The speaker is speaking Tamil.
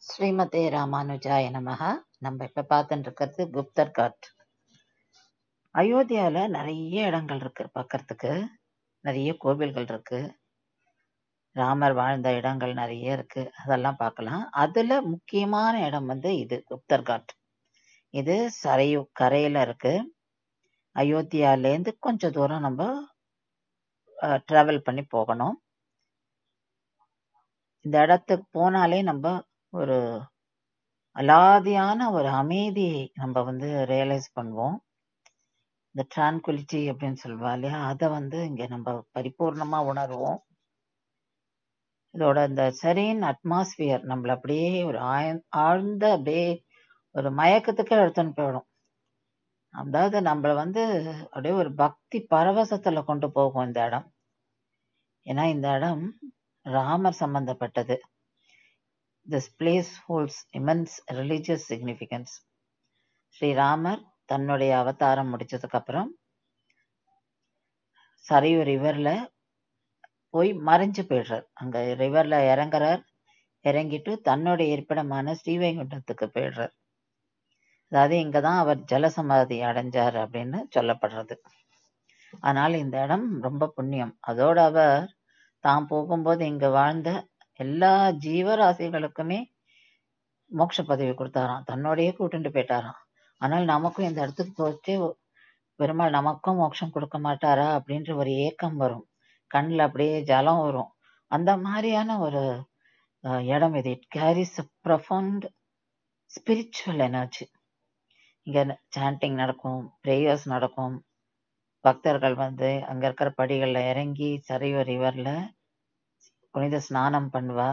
ஸ்ரீமதே ராமானுஜாய நமஹ. நம்ம இப்ப பார்த்துட்டு இருக்கிறது குப்தர் காட். அயோத்தியால நிறைய இடங்கள் இருக்கு பார்க்கறதுக்கு. நிறைய கோவில்கள் இருக்கு. ராமர் வாழ்ந்த இடங்கள் நிறைய இருக்கு. அதெல்லாம் பார்க்கலாம். அதுல முக்கியமான இடம் இது குப்தர் காட். இது சரையு கரையில இருக்கு. அயோத்தியாலேருந்து கொஞ்சம் தூரம் நம்ம டிராவல் பண்ணி போகணும். இந்த இடத்துக்கு போனாலே நம்ம ஒரு அலாதியான ஒரு அமைதி நம்ம ரியலைஸ் பண்ணுவோம். இந்த டிரான்குலிட்டி அப்படின்னு சொல்லுவா இல்லையா, அதை இங்க நம்ம பரிபூர்ணமா உணர்வோம். இதோட இந்த செரீன் அட்மாஸ்பியர் நம்மள அப்படியே ஒரு ஆழ்ந்த அப்படியே ஒரு மயக்கத்துக்கு எடுத்துன்னு போயிடும். அதாவது நம்மள அப்படியே ஒரு பக்தி பரவசத்துல கொண்டு போகும் இந்த இடம். ஏன்னா இந்த இடம் ராமர் சம்பந்தப்பட்டது. This place holds immense religious significance. ஸ்ரீராமர் தன்னுடைய அவதாரம் முடிச்சதுக்கு அப்புறம் சரையு ரிவர்ல போய் மறைஞ்சு போயிடுறார். அங்க ரிவர்ல இறங்குறார். இறங்கிட்டு தன்னுடைய இருப்பிடமான ஸ்ரீவைகுண்டத்துக்கு போயிடுறார். அதாவது இங்கதான் அவர் ஜலசமாதி அடைஞ்சார் அப்படின்னு சொல்லப்படுறது. ஆனால் இந்த இடம் ரொம்ப புண்ணியம். அதோட அவர் தான் போகும்போது இங்க வாழ்ந்த எல்லா ஜீவராசிகளுக்குமே மோட்ச பதவி கொடுத்தாராம். தன்னோடையே கூட்டிட்டு போயிட்டாராம். ஆனால் நமக்கும் இந்த இடத்துக்கு போச்சு பெருமாள் நமக்கும் மோட்சம் கொடுக்க மாட்டாரா அப்படின்ற ஒரு ஏக்கம் வரும். கண்ணில் அப்படியே ஜலம் வரும். அந்த மாதிரியான ஒரு இடம் இது. It carries a profound spiritual energy. இங்க சாண்டிங் நடக்கும், ப்ரேயர்ஸ் நடக்கும். பக்தர்கள் அங்க இருக்கிற படிகள்ல இறங்கி சரையு ரிவர்ல புனித ஸ்நானம் பண்ணுவா.